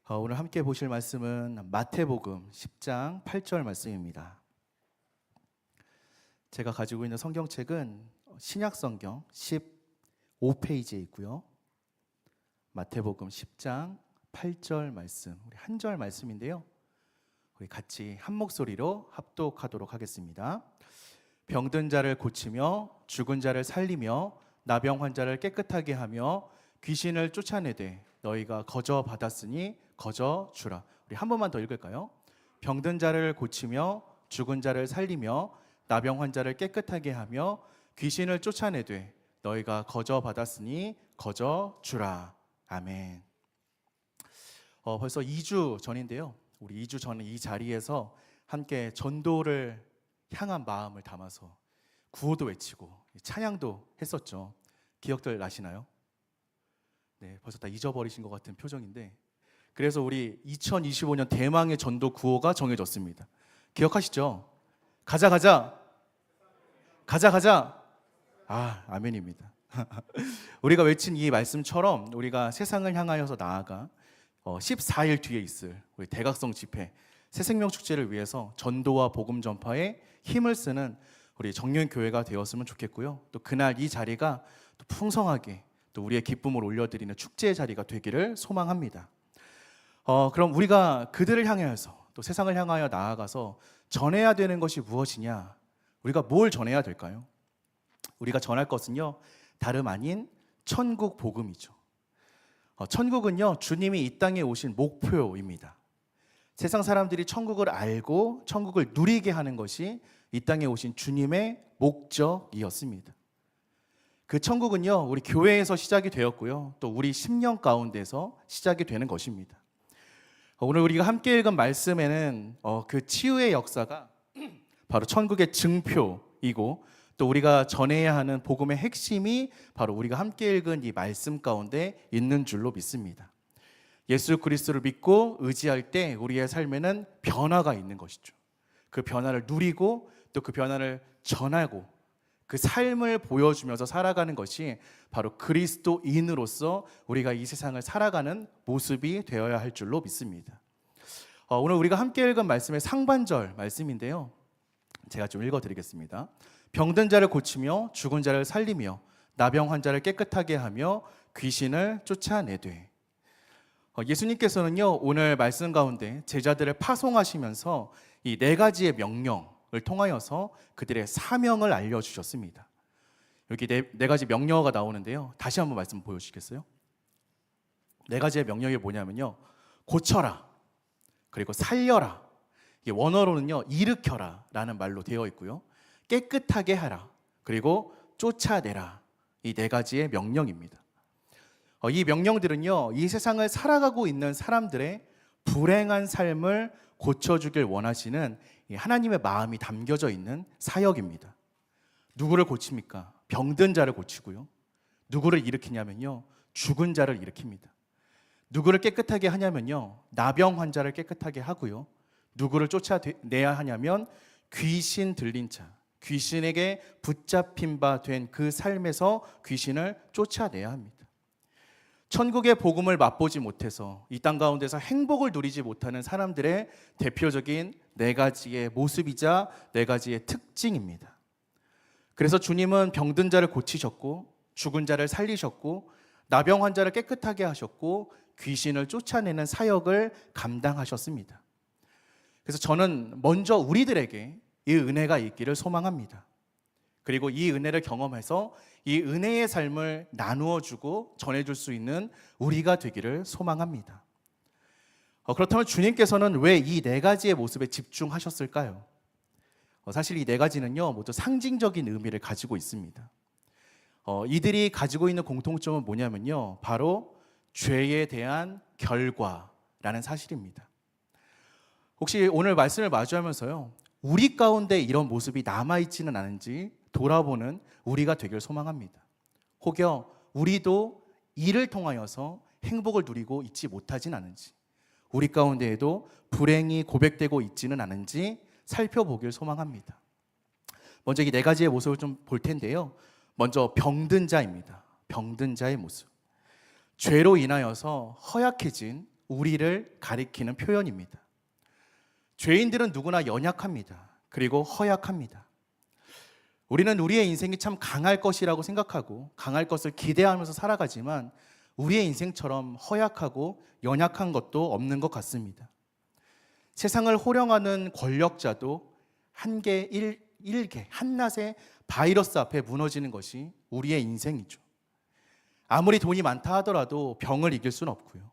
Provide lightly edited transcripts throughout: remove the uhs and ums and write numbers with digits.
오늘 함께 보실 말씀은 마태복음 10장 8절 말씀입니다. 제가 가지고 있는 성경책은 신약성경 15페이지에 있고요. 마태복음 10장 8절 말씀, 우리 한 절 말씀인데요. 우리 같이 한 목소리로 합독하도록 하겠습니다. 병든 자를 고치며 죽은 자를 살리며 나병 환자를 깨끗하게 하며 귀신을 쫓아내되 너희가 거저 받았으니 거저 주라. 우리 한 번만 더 읽을까요? 병든 자를 고치며 죽은 자를 살리며 나병 환자를 깨끗하게 하며 귀신을 쫓아내되 너희가 거저 받았으니 거저 주라. 아멘. 벌써 2주 전인데요. 우리 2주 전에 이 자리에서 함께 전도를 향한 마음을 담아서 구호도 외치고 찬양도 했었죠. 기억들 나시나요? 네, 벌써 다 잊어버리신 것 같은 표정인데, 그래서 우리 2025년 대망의 전도 구호가 정해졌습니다. 기억하시죠? 가자 가자 가자 가자. 아멘입니다. 우리가 외친 이 말씀처럼 우리가 세상을 향하여서 나아가 14일 뒤에 있을 우리 대각성 집회 새생명 축제를 위해서 전도와 복음 전파에 힘을 쓰는 우리 정령교회가 되었으면 좋겠고요. 또 그날 이 자리가 또 풍성하게 또 우리의 기쁨을 올려드리는 축제의 자리가 되기를 소망합니다. 그럼 우리가 그들을 향하여서 또 세상을 향하여 나아가서 전해야 되는 것이 무엇이냐? 우리가 뭘 전해야 될까요? 우리가 전할 것은요, 다름 아닌 천국 복음이죠. 천국은요, 주님이 이 땅에 오신 목표입니다. 세상 사람들이 천국을 알고 천국을 누리게 하는 것이 이 땅에 오신 주님의 목적이었습니다. 그 천국은요, 우리 교회에서 시작이 되었고요, 또 우리 심령 가운데서 시작이 되는 것입니다. 오늘 우리가 함께 읽은 말씀에는 그 치유의 역사가 바로 천국의 증표이고, 또 우리가 전해야 하는 복음의 핵심이 바로 우리가 함께 읽은 이 말씀 가운데 있는 줄로 믿습니다. 예수 그리스도를 믿고 의지할 때 우리의 삶에는 변화가 있는 것이죠. 그 변화를 누리고 또 그 변화를 전하고 그 삶을 보여주면서 살아가는 것이 바로 그리스도인으로서 우리가 이 세상을 살아가는 모습이 되어야 할 줄로 믿습니다. 오늘 우리가 함께 읽은 말씀의 상반절 말씀인데요, 제가 좀 읽어드리겠습니다. 병든 자를 고치며 죽은 자를 살리며 나병 환자를 깨끗하게 하며 귀신을 쫓아내되. 예수님께서는요, 오늘 말씀 가운데 제자들을 파송하시면서 이 네 가지의 명령을 통하여서 그들의 사명을 알려주셨습니다. 여기 네 가지 명령어가 나오는데요, 다시 한번 말씀 보여주시겠어요? 네 가지의 명령이 뭐냐면요, 고쳐라, 그리고 살려라, 이게 원어로는요 일으켜라 라는 말로 되어 있고요, 깨끗하게 하라, 그리고 쫓아내라, 이 네 가지의 명령입니다. 이 명령들은요, 이 세상을 살아가고 있는 사람들의 불행한 삶을 고쳐주길 원하시는 하나님의 마음이 담겨져 있는 사역입니다. 누구를 고칩니까? 병든 자를 고치고요. 누구를 일으키냐면요, 죽은 자를 일으킵니다. 누구를 깨끗하게 하냐면요, 나병 환자를 깨끗하게 하고요. 누구를 쫓아내야 하냐면 귀신 들린 자, 귀신에게 붙잡힌 바 된 그 삶에서 귀신을 쫓아내야 합니다. 천국의 복음을 맛보지 못해서 이 땅 가운데서 행복을 누리지 못하는 사람들의 대표적인 네 가지의 모습이자 네 가지의 특징입니다. 그래서 주님은 병든 자를 고치셨고 죽은 자를 살리셨고 나병 환자를 깨끗하게 하셨고 귀신을 쫓아내는 사역을 감당하셨습니다. 그래서 저는 먼저 우리들에게 이 은혜가 있기를 소망합니다. 그리고 이 은혜를 경험해서 이 은혜의 삶을 나누어주고 전해줄 수 있는 우리가 되기를 소망합니다. 그렇다면 주님께서는 왜 이 네 가지의 모습에 집중하셨을까요? 사실 이 네 가지는요, 모두 상징적인 의미를 가지고 있습니다. 이들이 가지고 있는 공통점은 뭐냐면요, 바로 죄에 대한 결과라는 사실입니다. 혹시 오늘 말씀을 마주하면서요, 우리 가운데 이런 모습이 남아있지는 않은지 돌아보는 우리가 되길 소망합니다. 혹여 우리도 이를 통하여서 행복을 누리고 있지 못하진 않은지, 우리 가운데에도 불행이 고백되고 있지는 않은지 살펴보길 소망합니다. 먼저 이 네 가지의 모습을 좀 볼 텐데요, 먼저 병든 자입니다. 병든 자의 모습. 죄로 인하여서 허약해진 우리를 가리키는 표현입니다. 죄인들은 누구나 연약합니다. 그리고 허약합니다. 우리는 우리의 인생이 참 강할 것이라고 생각하고 강할 것을 기대하면서 살아가지만 우리의 인생처럼 허약하고 연약한 것도 없는 것 같습니다. 세상을 호령하는 권력자도 일개, 한낱의 바이러스 앞에 무너지는 것이 우리의 인생이죠. 아무리 돈이 많다 하더라도 병을 이길 수는 없고요.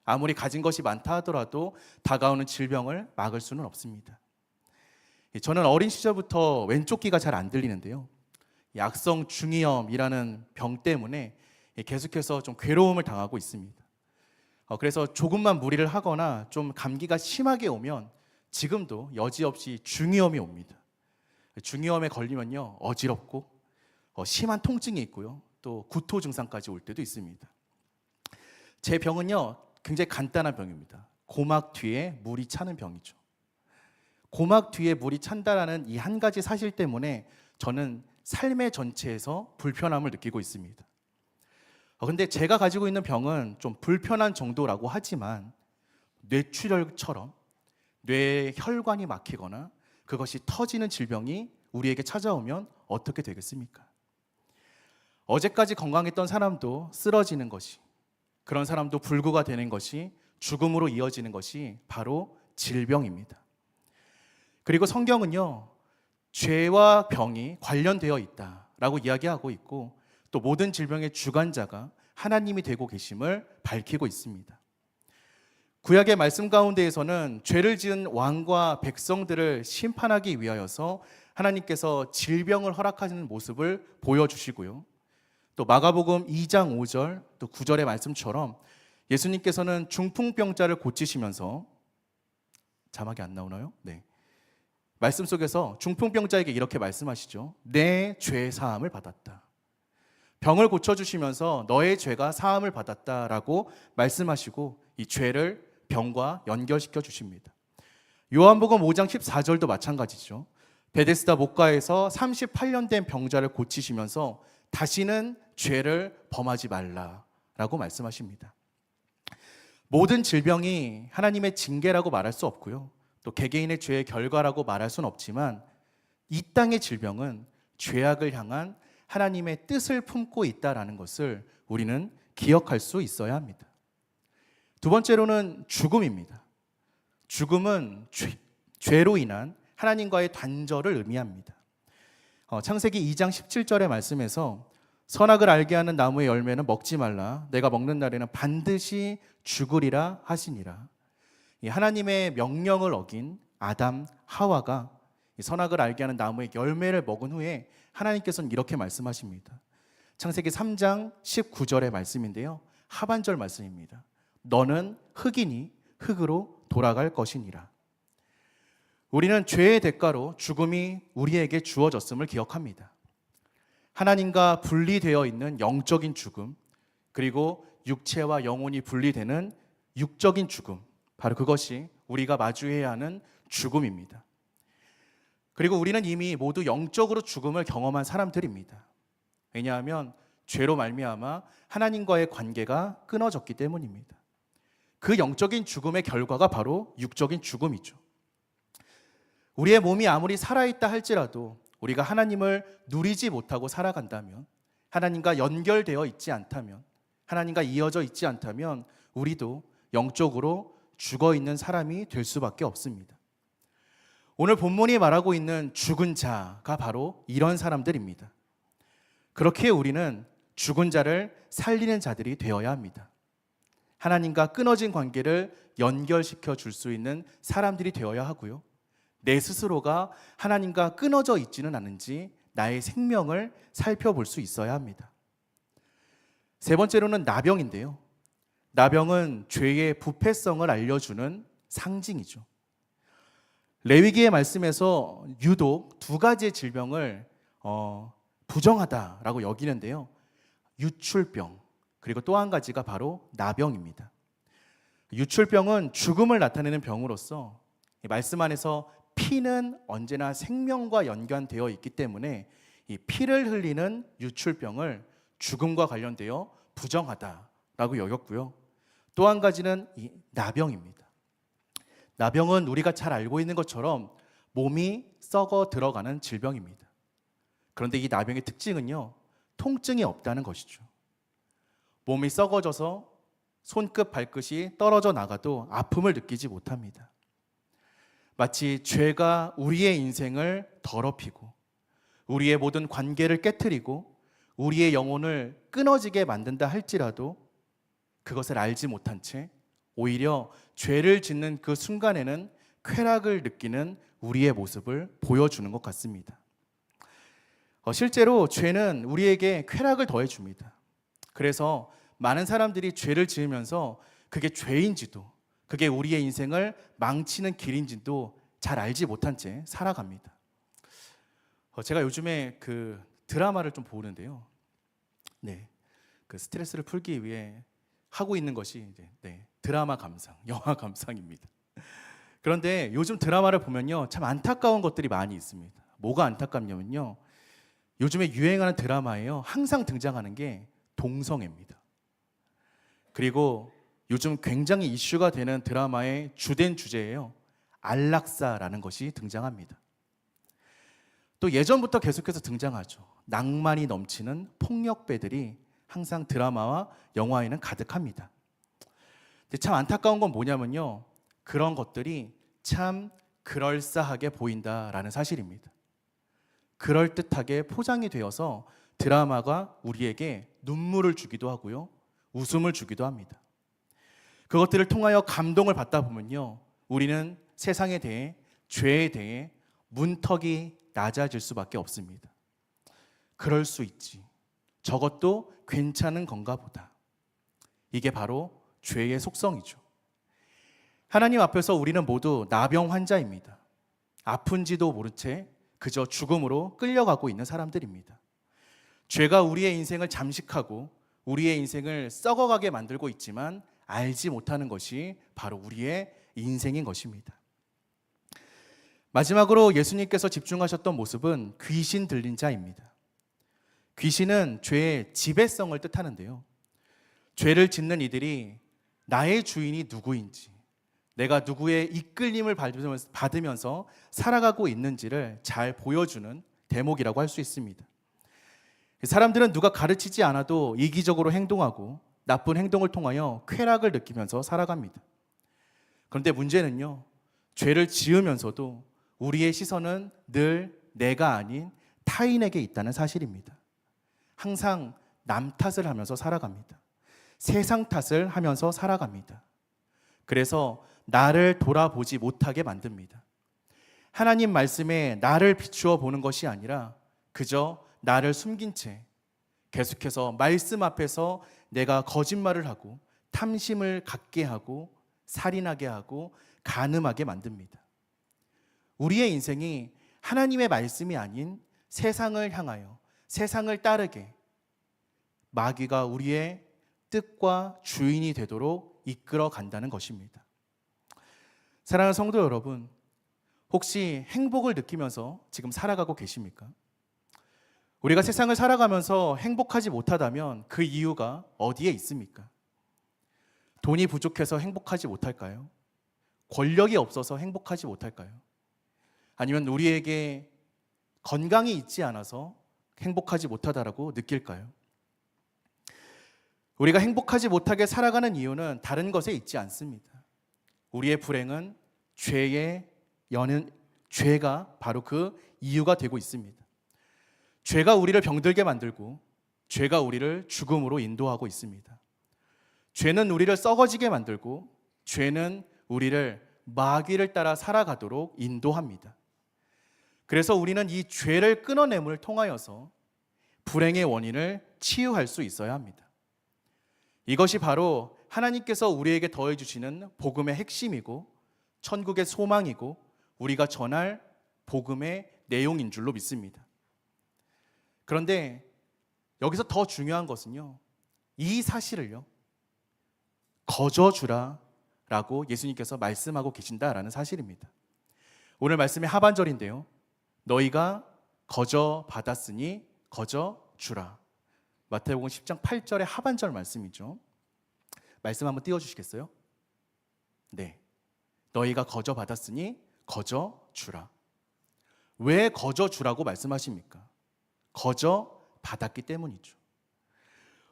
아무리 가진 것이 많다 하더라도 다가오는 질병을 막을 수는 없습니다. 저는 어린 시절부터 왼쪽 귀가 잘 안 들리는데요. 악성 중이염이라는 병 때문에 계속해서 좀 괴로움을 당하고 있습니다. 그래서 조금만 무리를 하거나 좀 감기가 심하게 오면 지금도 여지없이 중이염이 옵니다. 중이염에 걸리면요, 어지럽고 심한 통증이 있고요, 또 구토 증상까지 올 때도 있습니다. 제 병은요, 굉장히 간단한 병입니다. 고막 뒤에 물이 차는 병이죠. 고막 뒤에 물이 찬다라는 이 한 가지 사실 때문에 저는 삶의 전체에서 불편함을 느끼고 있습니다. 근데 제가 가지고 있는 병은 좀 불편한 정도라고 하지만 뇌출혈처럼 뇌에 혈관이 막히거나 그것이 터지는 질병이 우리에게 찾아오면 어떻게 되겠습니까? 어제까지 건강했던 사람도 쓰러지는 것이, 그런 사람도 불구가 되는 것이, 죽음으로 이어지는 것이 바로 질병입니다. 그리고 성경은요, 죄와 병이 관련되어 있다라고 이야기하고 있고 또 모든 질병의 주관자가 하나님이 되고 계심을 밝히고 있습니다. 구약의 말씀 가운데에서는 죄를 지은 왕과 백성들을 심판하기 위하여서 하나님께서 질병을 허락하시는 모습을 보여주시고요. 또 마가복음 2장 5절 또 9절의 말씀처럼 예수님께서는 중풍병자를 고치시면서, 자막이 안 나오나요? 네. 말씀 속에서 중풍병자에게 이렇게 말씀하시죠. 내 죄 사함을 받았다. 병을 고쳐주시면서 너의 죄가 사함을 받았다라고 말씀하시고 이 죄를 병과 연결시켜 주십니다. 요한복음 5장 14절도 마찬가지죠. 베데스다 목가에서 38년 된 병자를 고치시면서 다시는 죄를 범하지 말라라고 말씀하십니다. 모든 질병이 하나님의 징계라고 말할 수 없고요, 또 개개인의 죄의 결과라고 말할 수는 없지만 이 땅의 질병은 죄악을 향한 하나님의 뜻을 품고 있다는 것을 우리는 기억할 수 있어야 합니다. 두 번째로는 죽음입니다. 죽음은 죄로 인한 하나님과의 단절을 의미합니다. 창세기 2장 17절의 말씀에서 선악을 알게 하는 나무의 열매는 먹지 말라. 내가 먹는 날에는 반드시 죽으리라 하시니라. 하나님의 명령을 어긴 아담, 하와가 선악을 알게 하는 나무의 열매를 먹은 후에 하나님께서는 이렇게 말씀하십니다. 창세기 3장 19절의 말씀인데요, 하반절 말씀입니다. 너는 흙이니 흙으로 돌아갈 것이니라. 우리는 죄의 대가로 죽음이 우리에게 주어졌음을 기억합니다. 하나님과 분리되어 있는 영적인 죽음, 그리고 육체와 영혼이 분리되는 육적인 죽음, 바로 그것이 우리가 마주해야 하는 죽음입니다. 그리고 우리는 이미 모두 영적으로 죽음을 경험한 사람들입니다. 왜냐하면 죄로 말미암아 하나님과의 관계가 끊어졌기 때문입니다. 그 영적인 죽음의 결과가 바로 육적인 죽음이죠. 우리의 몸이 아무리 살아있다 할지라도 우리가 하나님을 누리지 못하고 살아간다면, 하나님과 연결되어 있지 않다면, 하나님과 이어져 있지 않다면 우리도 영적으로 죽어있는 사람이 될 수밖에 없습니다. 오늘 본문이 말하고 있는 죽은 자가 바로 이런 사람들입니다. 그렇게 우리는 죽은 자를 살리는 자들이 되어야 합니다. 하나님과 끊어진 관계를 연결시켜 줄 수 있는 사람들이 되어야 하고요, 내 스스로가 하나님과 끊어져 있지는 않은지 나의 생명을 살펴볼 수 있어야 합니다. 세 번째로는 나병인데요, 나병은 죄의 부패성을 알려주는 상징이죠. 레위기의 말씀에서 유독 두 가지의 질병을 부정하다라고 여기는데요, 유출병, 그리고 또 한 가지가 바로 나병입니다. 유출병은 죽음을 나타내는 병으로서 말씀 안에서 피는 언제나 생명과 연관되어 있기 때문에 이 피를 흘리는 유출병을 죽음과 관련되어 부정하다라고 여겼고요, 또 한 가지는 이 나병입니다. 나병은 우리가 잘 알고 있는 것처럼 몸이 썩어 들어가는 질병입니다. 그런데 이 나병의 특징은요, 통증이 없다는 것이죠. 몸이 썩어져서 손끝 발끝이 떨어져 나가도 아픔을 느끼지 못합니다. 마치 죄가 우리의 인생을 더럽히고 우리의 모든 관계를 깨트리고 우리의 영혼을 끊어지게 만든다 할지라도 그것을 알지 못한 채 오히려 죄를 짓는 그 순간에는 쾌락을 느끼는 우리의 모습을 보여주는 것 같습니다. 실제로 죄는 우리에게 쾌락을 더해줍니다. 그래서 많은 사람들이 죄를 지으면서 그게 죄인지도, 그게 우리의 인생을 망치는 길인지도 잘 알지 못한 채 살아갑니다. 제가 요즘에 그 드라마를 좀 보는데요. 네, 그 스트레스를 풀기 위해 하고 있는 것이 드라마 감상, 영화 감상입니다. 그런데 요즘 드라마를 보면요, 참 안타까운 것들이 많이 있습니다. 뭐가 안타깝냐면요, 요즘에 유행하는 드라마에요, 항상 등장하는 게 동성애입니다. 그리고 요즘 굉장히 이슈가 되는 드라마의 주된 주제예요, 안락사라는 것이 등장합니다. 또 예전부터 계속해서 등장하죠. 낭만이 넘치는 폭력배들이 항상 드라마와 영화에는 가득합니다. 근데 참 안타까운 건 뭐냐면요, 그런 것들이 참 그럴싸하게 보인다라는 사실입니다. 그럴듯하게 포장이 되어서 드라마가 우리에게 눈물을 주기도 하고요, 웃음을 주기도 합니다. 그것들을 통하여 감동을 받다 보면요, 우리는 세상에 대해, 죄에 대해 문턱이 낮아질 수밖에 없습니다. 그럴 수 있지, 저것도 괜찮은 건가 보다. 이게 바로 죄의 속성이죠. 하나님 앞에서 우리는 모두 나병 환자입니다. 아픈지도 모른 채 그저 죽음으로 끌려가고 있는 사람들입니다. 죄가 우리의 인생을 잠식하고 우리의 인생을 썩어가게 만들고 있지만 알지 못하는 것이 바로 우리의 인생인 것입니다. 마지막으로 예수님께서 집중하셨던 모습은 귀신 들린 자입니다. 귀신은 죄의 지배성을 뜻하는데요, 죄를 짓는 이들이 나의 주인이 누구인지, 내가 누구의 이끌림을 받으면서 살아가고 있는지를 잘 보여주는 대목이라고 할 수 있습니다. 사람들은 누가 가르치지 않아도 이기적으로 행동하고 나쁜 행동을 통하여 쾌락을 느끼면서 살아갑니다. 그런데 문제는요, 죄를 지으면서도 우리의 시선은 늘 내가 아닌 타인에게 있다는 사실입니다. 항상 남 탓을 하면서 살아갑니다. 세상 탓을 하면서 살아갑니다. 그래서 나를 돌아보지 못하게 만듭니다. 하나님 말씀에 나를 비추어 보는 것이 아니라 그저 나를 숨긴 채 계속해서 말씀 앞에서 내가 거짓말을 하고 탐심을 갖게 하고 살인하게 하고 간음하게 만듭니다. 우리의 인생이 하나님의 말씀이 아닌 세상을 향하여 세상을 따르게 마귀가 우리의 뜻과 주인이 되도록 이끌어 간다는 것입니다. 사랑하는 성도 여러분, 혹시 행복을 느끼면서 지금 살아가고 계십니까? 우리가 세상을 살아가면서 행복하지 못하다면 그 이유가 어디에 있습니까? 돈이 부족해서 행복하지 못할까요? 권력이 없어서 행복하지 못할까요? 아니면 우리에게 건강이 있지 않아서 행복하지 못하다라고 느낄까요? 우리가 행복하지 못하게 살아가는 이유는 다른 것에 있지 않습니다. 우리의 불행은 죄가 바로 그 이유가 되고 있습니다. 죄가 우리를 병들게 만들고 죄가 우리를 죽음으로 인도하고 있습니다. 죄는 우리를 썩어지게 만들고 죄는 우리를 마귀를 따라 살아가도록 인도합니다. 그래서 우리는 이 죄를 끊어냄을 통하여서 불행의 원인을 치유할 수 있어야 합니다. 이것이 바로 하나님께서 우리에게 더해주시는 복음의 핵심이고 천국의 소망이고 우리가 전할 복음의 내용인 줄로 믿습니다. 그런데 여기서 더 중요한 것은요, 이 사실을요, 거저주라 라고 예수님께서 말씀하고 계신다라는 사실입니다. 오늘 말씀의 하반절인데요, 너희가 거저 받았으니 거저 주라. 마태복음 10장 8절의 하반절 말씀이죠. 말씀 한번 띄워주시겠어요? 네, 너희가 거저 받았으니 거저 주라. 왜 거저 주라고 말씀하십니까? 거저 받았기 때문이죠.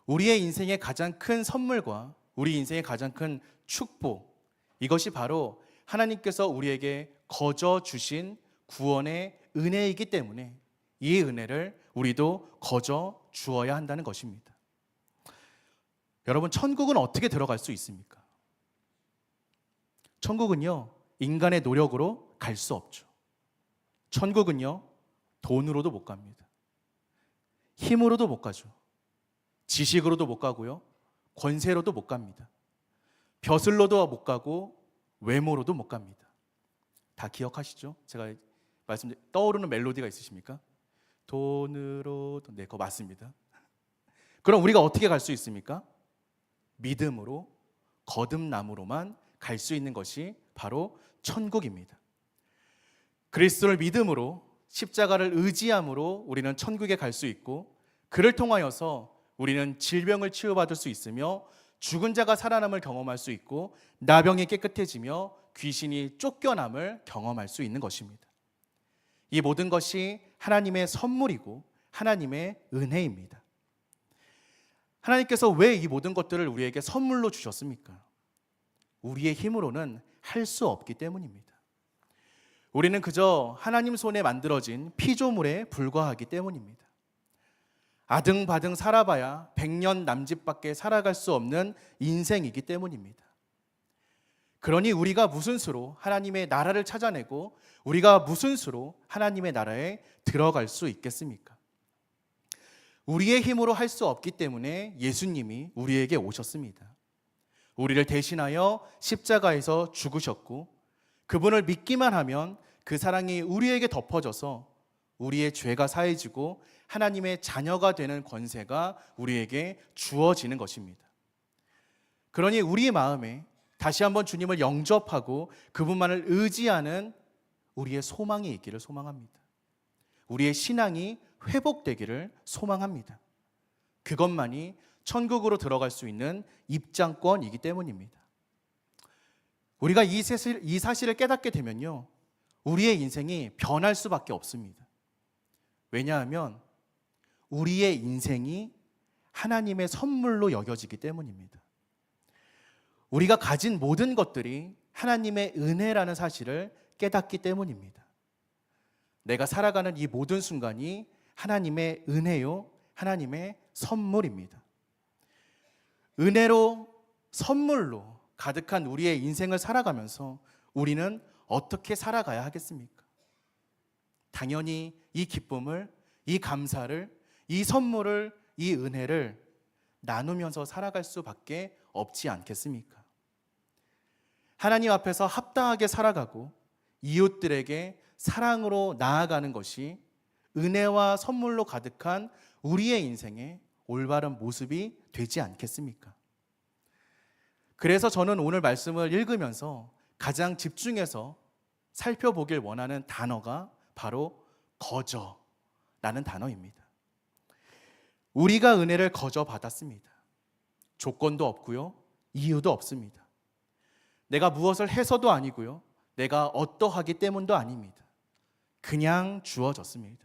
우리의 인생의 가장 큰 선물과 우리 인생의 가장 큰 축복, 이것이 바로 하나님께서 우리에게 거저 주신 구원의 은혜이기 때문에 이 은혜를 우리도 거저 주어야 한다는 것입니다. 여러분, 천국은 어떻게 들어갈 수 있습니까? 천국은요, 인간의 노력으로 갈 수 없죠. 천국은요, 돈으로도 못 갑니다. 힘으로도 못 가죠. 지식으로도 못 가고요, 권세로도 못 갑니다. 벼슬로도 못 가고 외모로도 못 갑니다. 다 기억하시죠? 제가 떠오르는 멜로디가 있으십니까? 돈으로, 네, 그거 맞습니다. 그럼 우리가 어떻게 갈 수 있습니까? 믿음으로, 거듭남으로만 갈 수 있는 것이 바로 천국입니다. 그리스도를 믿음으로, 십자가를 의지함으로 우리는 천국에 갈 수 있고, 그를 통하여서 우리는 질병을 치유받을 수 있으며 죽은 자가 살아남을 경험할 수 있고 나병이 깨끗해지며 귀신이 쫓겨남을 경험할 수 있는 것입니다. 이 모든 것이 하나님의 선물이고 하나님의 은혜입니다. 하나님께서 왜 이 모든 것들을 우리에게 선물로 주셨습니까? 우리의 힘으로는 할 수 없기 때문입니다. 우리는 그저 하나님 손에 만들어진 피조물에 불과하기 때문입니다. 아등바등 살아봐야 100년 남짓밖에 살아갈 수 없는 인생이기 때문입니다. 그러니 우리가 무슨 수로 하나님의 나라를 찾아내고 우리가 무슨 수로 하나님의 나라에 들어갈 수 있겠습니까? 우리의 힘으로 할 수 없기 때문에 예수님이 우리에게 오셨습니다. 우리를 대신하여 십자가에서 죽으셨고 그분을 믿기만 하면 그 사랑이 우리에게 덮어져서 우리의 죄가 사해지고 하나님의 자녀가 되는 권세가 우리에게 주어지는 것입니다. 그러니 우리의 마음에 다시 한번 주님을 영접하고 그분만을 의지하는 우리의 소망이 있기를 소망합니다. 우리의 신앙이 회복되기를 소망합니다. 그것만이 천국으로 들어갈 수 있는 입장권이기 때문입니다. 우리가 이 사실을 깨닫게 되면요, 우리의 인생이 변할 수밖에 없습니다. 왜냐하면 우리의 인생이 하나님의 선물로 여겨지기 때문입니다. 우리가 가진 모든 것들이 하나님의 은혜라는 사실을 깨닫기 때문입니다. 내가 살아가는 이 모든 순간이 하나님의 은혜요, 하나님의 선물입니다. 은혜로, 선물로 가득한 우리의 인생을 살아가면서 우리는 어떻게 살아가야 하겠습니까? 당연히 이 기쁨을, 이 감사를, 이 선물을, 이 은혜를 나누면서 살아갈 수밖에 없지 않겠습니까? 하나님 앞에서 합당하게 살아가고 이웃들에게 사랑으로 나아가는 것이 은혜와 선물로 가득한 우리의 인생의 올바른 모습이 되지 않겠습니까? 그래서 저는 오늘 말씀을 읽으면서 가장 집중해서 살펴보길 원하는 단어가 바로 거저라는 단어입니다. 우리가 은혜를 거저 받았습니다. 조건도 없고요, 이유도 없습니다. 내가 무엇을 해서도 아니고요, 내가 어떠하기 때문도 아닙니다. 그냥 주어졌습니다.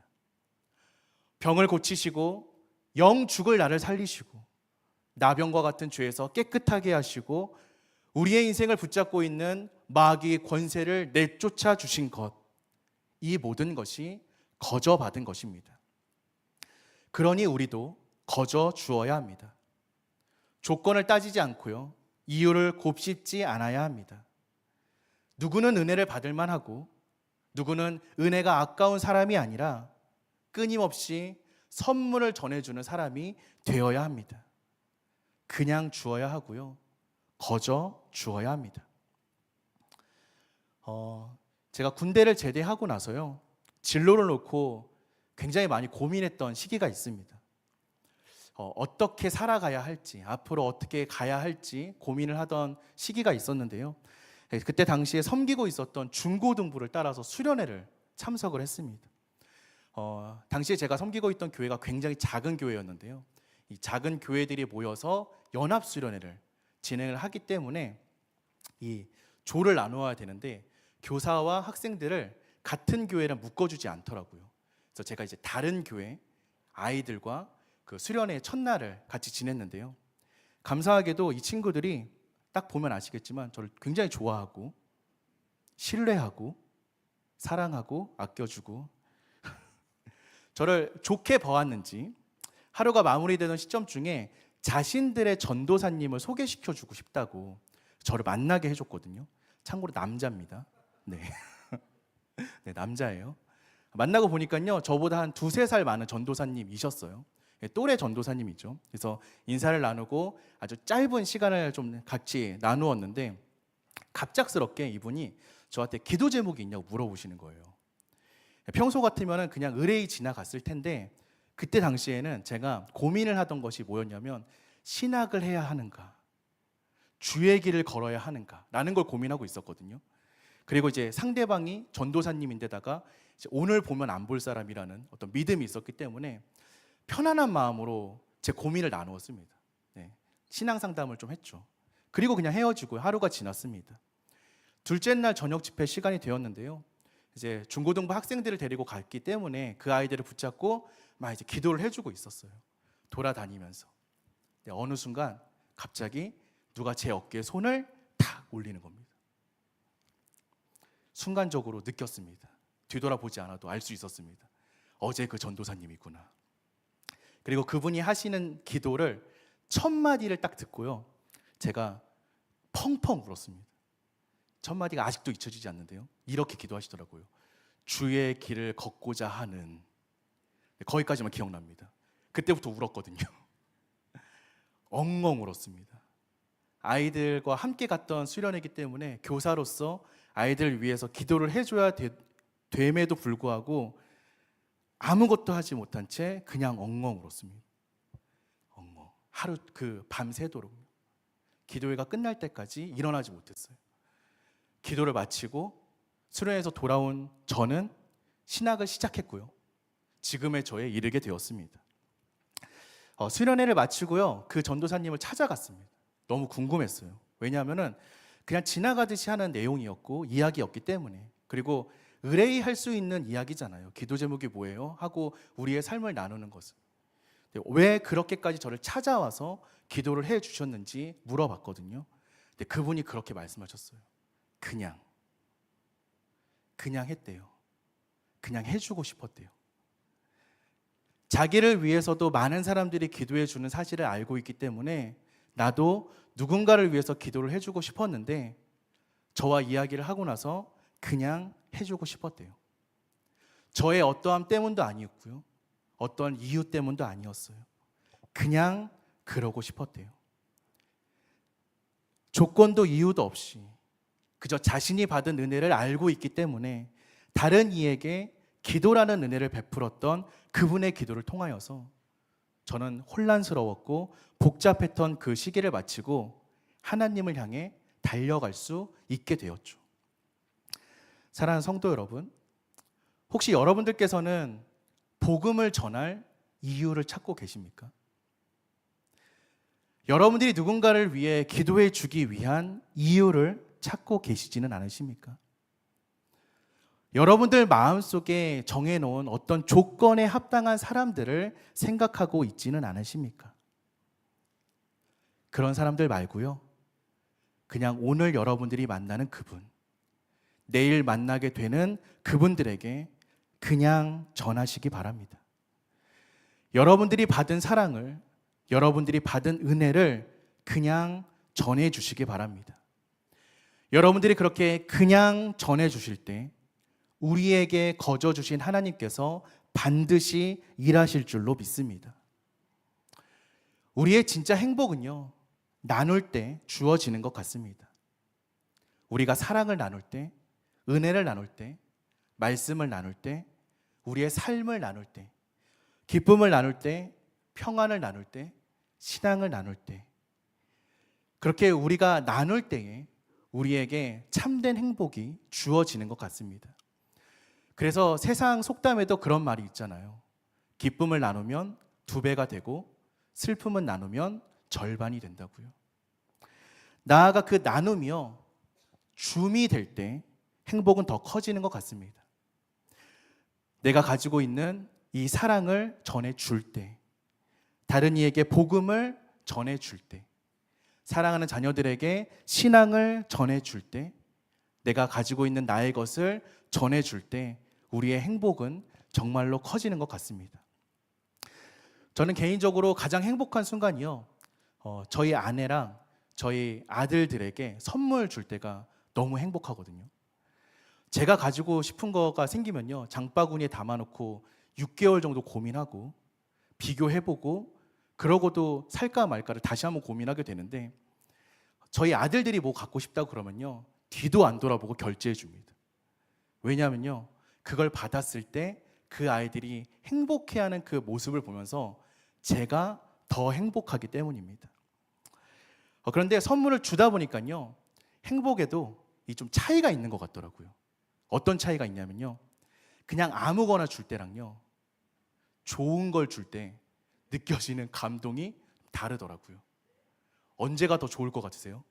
병을 고치시고 영 죽을 나를 살리시고 나병과 같은 죄에서 깨끗하게 하시고 우리의 인생을 붙잡고 있는 마귀의 권세를 내쫓아 주신 것, 이 모든 것이 거저 받은 것입니다. 그러니 우리도 거저 주어야 합니다. 조건을 따지지 않고요, 이유를 곱씹지 않아야 합니다. 누구는 은혜를 받을 만하고 누구는 은혜가 아까운 사람이 아니라 끊임없이 선물을 전해주는 사람이 되어야 합니다. 그냥 주어야 하고요, 거저 주어야 합니다. 제가 군대를 제대하고 나서요, 진로를 놓고 굉장히 많이 고민했던 시기가 있습니다. 어떻게 살아가야 할지, 앞으로 어떻게 가야 할지 고민을 하던 시기가 있었는데요, 그때 당시에 섬기고 있었던 중고등부를 따라서 수련회를 참석을 했습니다. 당시에 제가 섬기고 있던 교회가 굉장히 작은 교회였는데요, 이 작은 교회들이 모여서 연합수련회를 진행을 하기 때문에 이 조를 나누어야 되는데 교사와 학생들을 같은 교회랑 묶어주지 않더라고요. 그래서 제가 이제 다른 교회 아이들과 그 수련회 첫날을 같이 지냈는데요. 감사하게도 이 친구들이 딱 보면 아시겠지만 저를 굉장히 좋아하고 신뢰하고 사랑하고 아껴주고 저를 좋게 봐왔는지 하루가 마무리되는 시점 중에 자신들의 전도사님을 소개시켜주고 싶다고 저를 만나게 해줬거든요. 참고로 남자입니다. 네, 네 남자예요. 만나고 보니까요 저보다 한 2-3살 많은 전도사님이셨어요. 또래 전도사님이죠. 그래서 인사를 나누고 아주 짧은 시간을 좀 같이 나누었는데 갑작스럽게 이분이 저한테 기도 제목이 있냐고 물어보시는 거예요. 평소 같으면 그냥 의뢰이 지나갔을 텐데 그때 당시에는 제가 고민을 하던 것이 뭐였냐면 신학을 해야 하는가, 주의 길을 걸어야 하는가 라는 걸 고민하고 있었거든요. 그리고 이제 상대방이 전도사님인데다가 이제 오늘 보면 안 볼 사람이라는 어떤 믿음이 있었기 때문에 편안한 마음으로 제 고민을 나누었습니다. 네, 신앙 상담을 좀 했죠. 그리고 그냥 헤어지고 하루가 지났습니다. 둘째 날 저녁 집회 시간이 되었는데요. 이제 중고등부 학생들을 데리고 갔기 때문에 그 아이들을 붙잡고 막 이제 기도를 해주고 있었어요. 돌아다니면서. 네, 어느 순간 갑자기 누가 제 어깨에 손을 탁 올리는 겁니다. 순간적으로 느꼈습니다. 뒤돌아보지 않아도 알 수 있었습니다. 어제 그 전도사님이구나. 그리고 그분이 하시는 기도를 첫 마디를 딱 듣고요. 제가 펑펑 울었습니다. 첫 마디가 아직도 잊혀지지 않는데요. 이렇게 기도하시더라고요. 주의 길을 걷고자 하는. 거기까지만 기억납니다. 그때부터 울었거든요. 엉엉 울었습니다. 아이들과 함께 갔던 수련회이기 때문에 교사로서 아이들을 위해서 기도를 해줘야 됨에도 불구하고 아무것도 하지 못한 채 그냥 엉엉 울었습니다. 엉엉. 하루 그 밤새도록 기도회가 끝날 때까지 일어나지 못했어요. 기도를 마치고 수련회에서 돌아온 저는 신학을 시작했고요. 지금의 저에 이르게 되었습니다. 수련회를 마치고요. 그 전도사님을 찾아갔습니다. 너무 궁금했어요. 왜냐하면 그냥 지나가듯이 하는 내용이었고 이야기였기 때문에. 그리고 의뢰할 수 있는 이야기잖아요. 기도 제목이 뭐예요? 하고 우리의 삶을 나누는 것은. 왜 그렇게까지 저를 찾아와서 기도를 해 주셨는지 물어봤거든요. 근데 그분이 그렇게 말씀하셨어요. 그냥 했대요. 그냥 해주고 싶었대요. 자기를 위해서도 많은 사람들이 기도해 주는 사실을 알고 있기 때문에 나도 누군가를 위해서 기도를 해주고 싶었는데 저와 이야기를 하고 나서 그냥 해주고 싶었대요. 저의 어떠함 때문도 아니었고요. 어떠한 이유 때문도 아니었어요. 그냥 그러고 싶었대요. 조건도 이유도 없이 그저 자신이 받은 은혜를 알고 있기 때문에 다른 이에게 기도라는 은혜를 베풀었던 그분의 기도를 통하여서 저는 혼란스러웠고 복잡했던 그 시기를 마치고 하나님을 향해 달려갈 수 있게 되었죠. 사랑하는 성도 여러분, 혹시 여러분들께서는 복음을 전할 이유를 찾고 계십니까? 여러분들이 누군가를 위해 기도해 주기 위한 이유를 찾고 계시지는 않으십니까? 여러분들 마음속에 정해놓은 어떤 조건에 합당한 사람들을 생각하고 있지는 않으십니까? 그런 사람들 말고요. 그냥 오늘 여러분들이 만나는 그분, 내일 만나게 되는 그분들에게 그냥 전하시기 바랍니다. 여러분들이 받은 사랑을, 여러분들이 받은 은혜를 그냥 전해 주시기 바랍니다. 여러분들이 그렇게 그냥 전해 주실 때 우리에게 거저 주신 하나님께서 반드시 일하실 줄로 믿습니다. 우리의 진짜 행복은요, 나눌 때 주어지는 것 같습니다. 우리가 사랑을 나눌 때, 은혜를 나눌 때, 말씀을 나눌 때, 우리의 삶을 나눌 때, 기쁨을 나눌 때, 평안을 나눌 때, 신앙을 나눌 때, 그렇게 우리가 나눌 때에 우리에게 참된 행복이 주어지는 것 같습니다. 그래서 세상 속담에도 그런 말이 있잖아요. 기쁨을 나누면 2배가 되고 슬픔은 나누면 절반이 된다고요. 나아가 그 나눔이요, 줌이 될 때 행복은 더 커지는 것 같습니다. 내가 가지고 있는 이 사랑을 전해줄 때, 다른 이에게 복음을 전해줄 때, 사랑하는 자녀들에게 신앙을 전해줄 때, 내가 가지고 있는 나의 것을 전해줄 때 우리의 행복은 정말로 커지는 것 같습니다. 저는 개인적으로 가장 행복한 순간이요, 저희 아내랑 저희 아들들에게 선물 줄 때가 너무 행복하거든요. 제가 가지고 싶은 거가 생기면요, 장바구니에 담아놓고 6개월 정도 고민하고 비교해보고 그러고도 살까 말까를 다시 한번 고민하게 되는데, 저희 아들들이 뭐 갖고 싶다고 그러면요, 뒤도 안 돌아보고 결제해 줍니다. 왜냐하면요, 그걸 받았을 때 그 아이들이 행복해하는 그 모습을 보면서 제가 더 행복하기 때문입니다. 그런데 선물을 주다 보니까요, 행복에도 좀 차이가 있는 것 같더라고요. 어떤 차이가 있냐면요, 그냥 아무거나 줄 때랑요, 좋은 걸 줄 때 느껴지는 감동이 다르더라고요. 언제가 더 좋을 것 같으세요?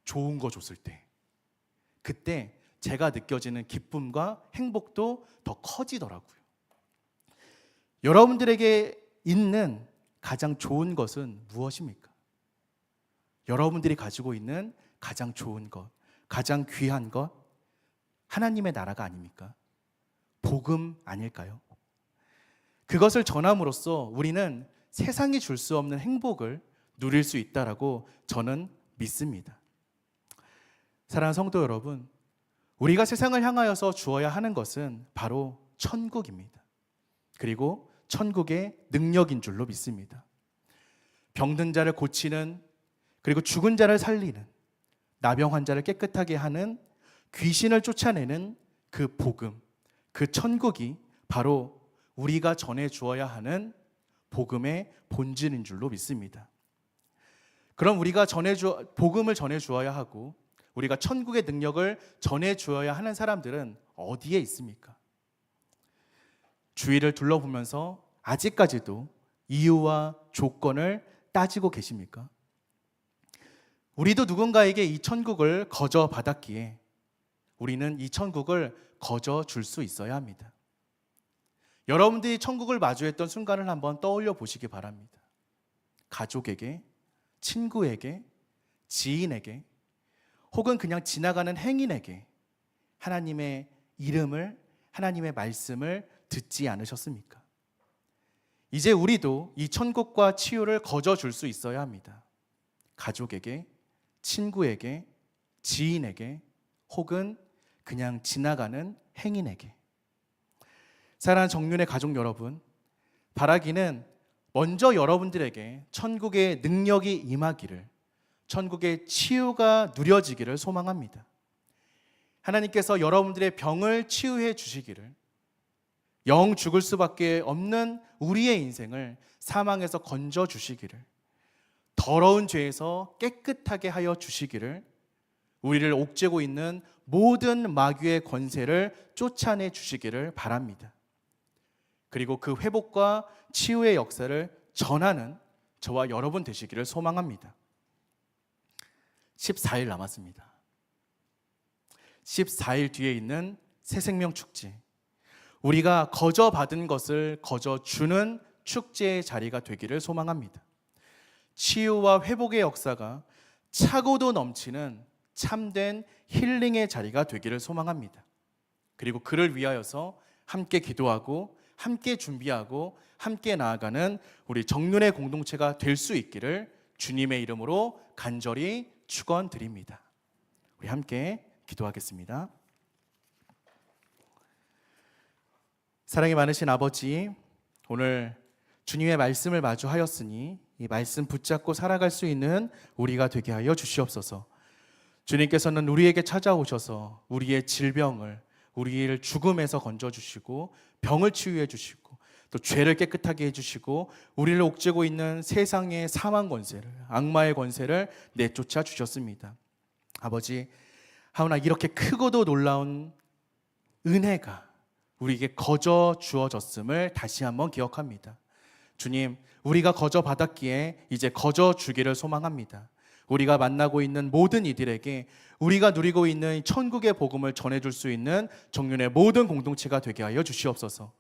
좋은 거 줬을 때. 그때 제가 느껴지는 기쁨과 행복도 더 커지더라고요. 여러분들에게 있는 가장 좋은 것은 무엇입니까? 여러분들이 가지고 있는 가장 좋은 것, 가장 귀한 것, 하나님의 나라가 아닙니까? 복음 아닐까요? 그것을 전함으로써 우리는 세상이 줄 수 없는 행복을 누릴 수 있다라고 저는 믿습니다. 사랑하는 성도 여러분, 우리가 세상을 향하여서 주어야 하는 것은 바로 천국입니다. 그리고 천국의 능력인 줄로 믿습니다. 병든 자를 고치는, 그리고 죽은 자를 살리는, 나병 환자를 깨끗하게 하는, 귀신을 쫓아내는 그 복음, 그 천국이 바로 우리가 전해 주어야 하는 복음의 본질인 줄로 믿습니다. 그럼 우리가 복음을 전해 주어야 하고 우리가 천국의 능력을 전해 주어야 하는 사람들은 어디에 있습니까? 주위를 둘러보면서 아직까지도 이유와 조건을 따지고 계십니까? 우리도 누군가에게 이 천국을 거저 받았기에 우리는 이 천국을 거저 줄 수 있어야 합니다. 여러분들이 천국을 마주했던 순간을 한번 떠올려 보시기 바랍니다. 가족에게, 친구에게, 지인에게, 혹은 그냥 지나가는 행인에게 하나님의 이름을, 하나님의 말씀을 듣지 않으셨습니까? 이제 우리도 이 천국과 치유를 거저 줄 수 있어야 합니다. 가족에게, 친구에게, 지인에게, 혹은 그냥 지나가는 행인에게. 사랑하는 정륜의 가족 여러분, 바라기는 먼저 여러분들에게 천국의 능력이 임하기를, 천국의 치유가 누려지기를 소망합니다. 하나님께서 여러분들의 병을 치유해 주시기를, 영 죽을 수밖에 없는 우리의 인생을 사망에서 건져 주시기를, 더러운 죄에서 깨끗하게 하여 주시기를, 우리를 옥죄고 있는 모든 마귀의 권세를 쫓아내 주시기를 바랍니다. 그리고 그 회복과 치유의 역사를 전하는 저와 여러분 되시기를 소망합니다. 14일 남았습니다. 14일 뒤에 있는 새생명 축제, 우리가 거저 받은 것을 거저 주는 축제의 자리가 되기를 소망합니다. 치유와 회복의 역사가 차고도 넘치는 참된 힐링의 자리가 되기를 소망합니다. 그리고 그를 위하여서 함께 기도하고 함께 준비하고 함께 나아가는 우리 정륜의 공동체가 될 수 있기를 주님의 이름으로 간절히 축원드립니다. 우리 함께 기도하겠습니다. 사랑이 많으신 아버지, 오늘 주님의 말씀을 마주하였으니 이 말씀 붙잡고 살아갈 수 있는 우리가 되게 하여 주시옵소서. 주님께서는 우리에게 찾아오셔서 우리의 질병을, 우리를 죽음에서 건져주시고 병을 치유해 주시고 또 죄를 깨끗하게 해주시고 우리를 옥죄고 있는 세상의 사망 권세를, 악마의 권세를 내쫓아 주셨습니다. 아버지, 하오나 이렇게 크고도 놀라운 은혜가 우리에게 거저 주어졌음을 다시 한번 기억합니다. 주님, 우리가 거저 받았기에 이제 거저 주기를 소망합니다. 우리가 만나고 있는 모든 이들에게 우리가 누리고 있는 천국의 복음을 전해줄 수 있는 정륜의 모든 공동체가 되게 하여 주시옵소서.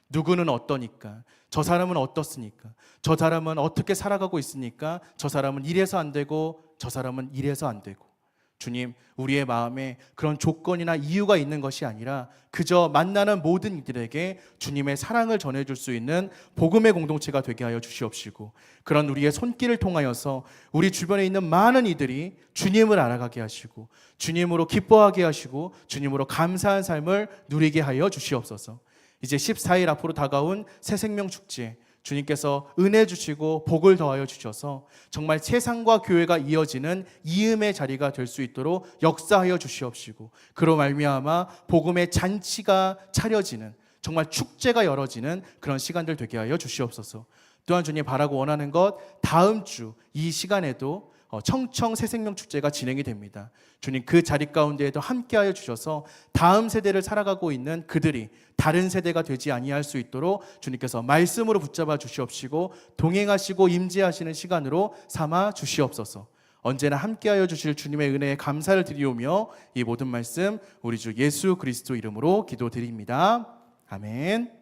누구는 어떠니까? 저 사람은 어떻습니까? 저 사람은 어떻게 살아가고 있습니까? 저 사람은 이래서 안 되고 저 사람은 이래서 안 되고. 주님, 우리의 마음에 그런 조건이나 이유가 있는 것이 아니라 그저 만나는 모든 이들에게 주님의 사랑을 전해줄 수 있는 복음의 공동체가 되게 하여 주시옵시고, 그런 우리의 손길을 통하여서 우리 주변에 있는 많은 이들이 주님을 알아가게 하시고 주님으로 기뻐하게 하시고 주님으로 감사한 삶을 누리게 하여 주시옵소서. 이제 14일 앞으로 다가온 새생명축제, 주님께서 은혜 주시고 복을 더하여 주셔서 정말 세상과 교회가 이어지는 이음의 자리가 될 수 있도록 역사하여 주시옵시고, 그로 말미암아 복음의 잔치가 차려지는, 정말 축제가 열어지는 그런 시간들 되게 하여 주시옵소서. 또한 주님 바라고 원하는 것, 다음 주 이 시간에도 청청 새생명 축제가 진행이 됩니다. 주님, 그 자리 가운데에도 함께하여 주셔서 다음 세대를 살아가고 있는 그들이 다른 세대가 되지 아니할 수 있도록 주님께서 말씀으로 붙잡아 주시옵시고 동행하시고 임재하시는 시간으로 삼아 주시옵소서. 언제나 함께하여 주실 주님의 은혜에 감사를 드리오며 이 모든 말씀 우리 주 예수 그리스도 이름으로 기도드립니다. 아멘.